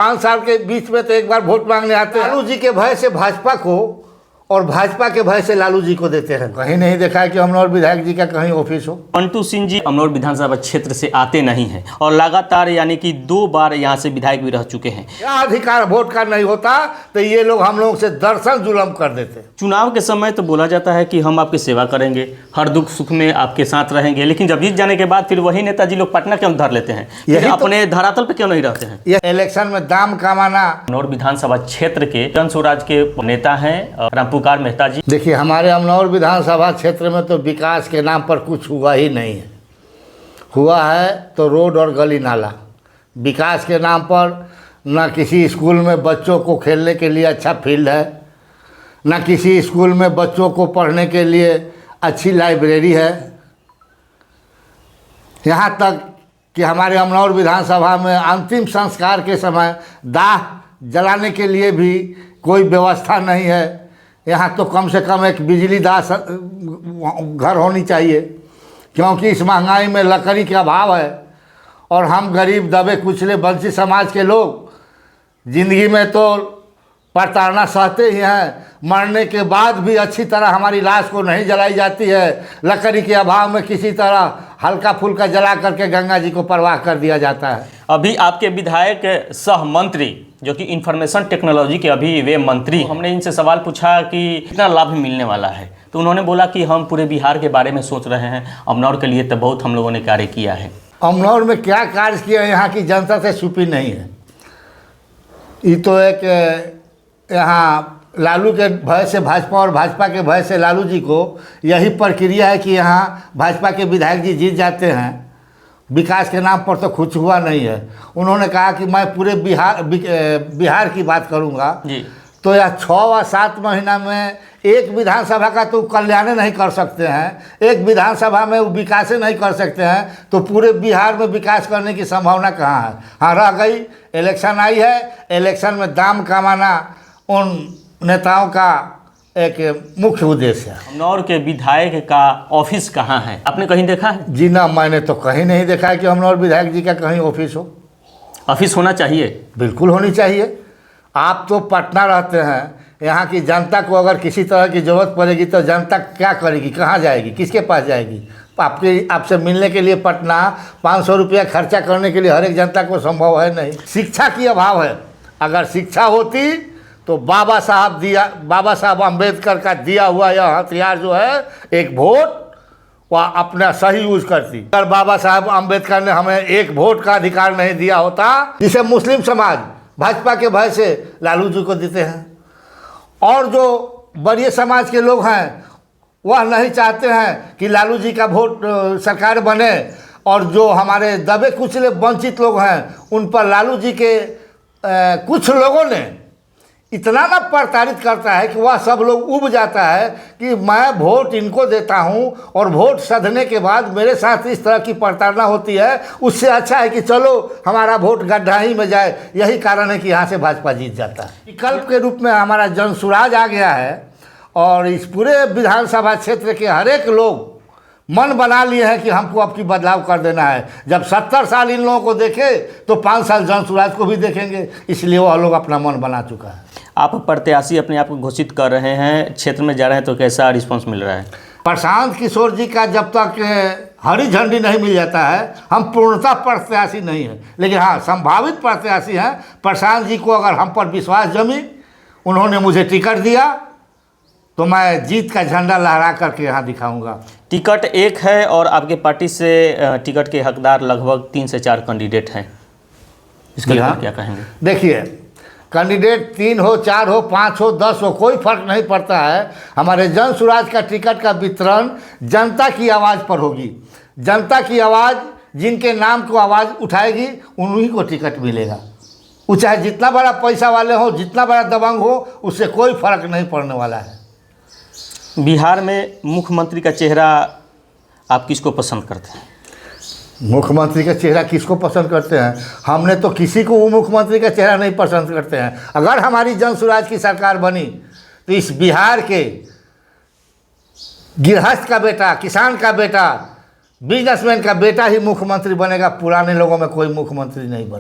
5 साल के बीच में तो एक बार वोट मांगने आते हैं। लालू जी के भय से भाजपा को और भाजपा के भय से लालू जी को देते हैं। कहीं नहीं देखा है कि अमनौर विधायक जी का कहीं ऑफिस हो। पंटू सिंह जी अमनौर विधानसभा क्षेत्र से आते नहीं हैं और लगातार यानी कि 2 बार यहाँ से विधायक भी रह चुके हैं। क्या अधिकार वोट का नहीं होता तो ये लोग हम लोगों से दर्शन जुल्म कर देते। चुनाव के समय तो बोला जाता है कि हम आपकी सेवा करेंगे, हर दुख सुख में आपके साथ रहेंगे, लेकिन जब जीत जाने के बाद फिर वही नेताजी लोग पटना क्यों धर लेते हैं, फिर अपने धरातल पे क्यों नहीं रहते हैं? ये इलेक्शन में दाम कमाना। अमनौर विधानसभा क्षेत्र के जन स्वराज के नेता हैं रामपुकार मेहता जी। देखिए, हमारे अमनौर विधानसभा क्षेत्र में तो विकास के नाम पर कुछ हुआ ही नहीं है। हुआ है तो रोड और गली नाला। विकास के नाम पर ना किसी स्कूल में बच्चों को खेलने के लिए अच्छा फील्ड है, ना किसी स्कूल में बच्चों को पढ़ने के लिए अच्छी लाइब्रेरी है। यहाँ तक कि हमारे अमनौर विधानसभा में अंतिम संस्कार के समय दाह जलाने के लिए भी कोई व्यवस्था नहीं है। यहाँ तो कम से कम एक बिजलीदार घर होनी चाहिए, क्योंकि इस महंगाई में लकड़ी का अभाव है और हम गरीब दबे कुचले वंचित समाज के लोग ज़िंदगी में तो प्रताड़ना सहते ही हैं। मरने के बाद भी अच्छी तरह हमारी लाश को नहीं जलाई जाती है। लकड़ी के अभाव में किसी तरह हल्का फुल्का जला करके गंगा जी को प्रवाह कर दिया जाता है। अभी आपके विधायक सह मंत्री जो कि इंफॉर्मेशन टेक्नोलॉजी के अभी वे मंत्री, हमने इनसे सवाल पूछा कि कितना लाभ मिलने वाला है, तो उन्होंने बोला कि हम पूरे बिहार के बारे में सोच रहे हैं, अमनौर के लिए तो बहुत हम लोगों ने कार्य किया है। अमनौर में क्या कार्य किया है यहाँ की जनता से छुपी नहीं है। ये तो एक यहाँ लालू के भय से भाजपा और भाजपा के भय से लालू जी को यही प्रक्रिया है कि यहाँ भाजपा के विधायक जी जीत जाते हैं। विकास के नाम पर तो कुछ हुआ नहीं है। उन्होंने कहा कि मैं पूरे बिहार की बात करूँगा जी। तो यह 6 व 7 महीना में एक विधानसभा का तो कल्याण नहीं कर सकते हैं, एक विधानसभा में वो विकास नहीं कर सकते हैं, तो पूरे बिहार में विकास करने की संभावना कहाँ है? हाँ, रह गई इलेक्शन आई है। इलेक्शन में दाम कमाना उन नेताओं का एक मुख्य उद्देश्य है। अमनौर के विधायक का ऑफिस कहाँ है, आपने कहीं देखा है? जी ना, मैंने तो कहीं नहीं देखा है कि अमनौर विधायक जी का कहीं ऑफिस हो। ऑफिस होना चाहिए, बिल्कुल होनी चाहिए। आप तो पटना रहते हैं, यहाँ की जनता को अगर किसी तरह की ज़रूरत पड़ेगी तो जनता क्या करेगी, कहाँ जाएगी, किसके पास जाएगी? आपसे मिलने के लिए पटना 500 रुपया खर्चा करने के लिए हर एक जनता को संभव है नहीं। शिक्षा की अभाव है। अगर शिक्षा होती तो बाबा साहब अम्बेडकर का दिया हुआ यह हथियार जो है एक वोट, वह अपना सही यूज करती। अगर बाबा साहब अम्बेडकर ने हमें एक वोट का अधिकार नहीं दिया होता, जिसे मुस्लिम समाज भाजपा के भय से लालू जी को देते हैं, और जो बड़े समाज के लोग हैं वह नहीं चाहते हैं कि लालू जी का वोट सरकार बने, और जो हमारे दबे कुचले वंचित लोग हैं उन पर लालू जी के कुछ लोगों ने इतना ना प्रताड़ित करता है कि वह सब लोग उब जाता है कि मैं वोट इनको देता हूं और वोट सधने के बाद मेरे साथ इस तरह की प्रताड़ना होती है, उससे अच्छा है कि चलो हमारा वोट गड्ढा ही में जाए। यही कारण है कि यहाँ से भाजपा जीत जाता है। विकल्प के रूप में हमारा जन स्वराज आ गया है और इस पूरे विधानसभा क्षेत्र के हर एक लोग मन बना लिए हैं कि हमको अब की बदलाव कर देना है। जब 70 साल इन लोगों को देखे तो 5 साल जन स्वराज को भी देखेंगे, इसलिए वह लोग अपना मन बना चुका है। आप प्रत्याशी अपने आप को घोषित कर रहे हैं, क्षेत्र में जा रहे हैं, तो कैसा रिस्पांस मिल रहा है? प्रशांत किशोर जी का जब तक हरी झंडी नहीं मिल जाता है, हम पूर्णतः प्रत्याशी नहीं हैं, लेकिन हाँ संभावित प्रत्याशी हैं। प्रशांत जी को अगर हम पर विश्वास जमी, उन्होंने मुझे टिकट दिया, तो मैं जीत का झंडा लहरा करके यहाँ दिखाऊंगा। टिकट एक है और आपके पार्टी से टिकट के हकदार लगभग 3 से 4 कैंडिडेट हैं, इसके लिए क्या कहेंगे? देखिए, कैंडिडेट 3 हो, 4 हो, 5 हो, 10 हो, कोई फर्क नहीं पड़ता है। हमारे जन स्वराज का टिकट का वितरण जनता की आवाज़ पर होगी। जनता की आवाज़ जिनके नाम को आवाज़ उठाएगी उन्हीं को टिकट मिलेगा। वो चाहे जितना बड़ा पैसा वाले हो, जितना बड़ा दबंग हो, उससे कोई फर्क नहीं पड़ने वाला है। बिहार में मुख्यमंत्री का चेहरा आप किसको पसंद करते हैं? मुख्यमंत्री का चेहरा किसको पसंद करते हैं? हमने तो किसी को वो मुख्यमंत्री का चेहरा नहीं पसंद करते हैं। अगर हमारी जन स्वराज की सरकार बनी तो इस बिहार के गृहस्थ का बेटा, किसान का बेटा, बिजनेसमैन का बेटा ही मुख्यमंत्री बनेगा। पुराने लोगों में कोई मुख्यमंत्री नहीं बने।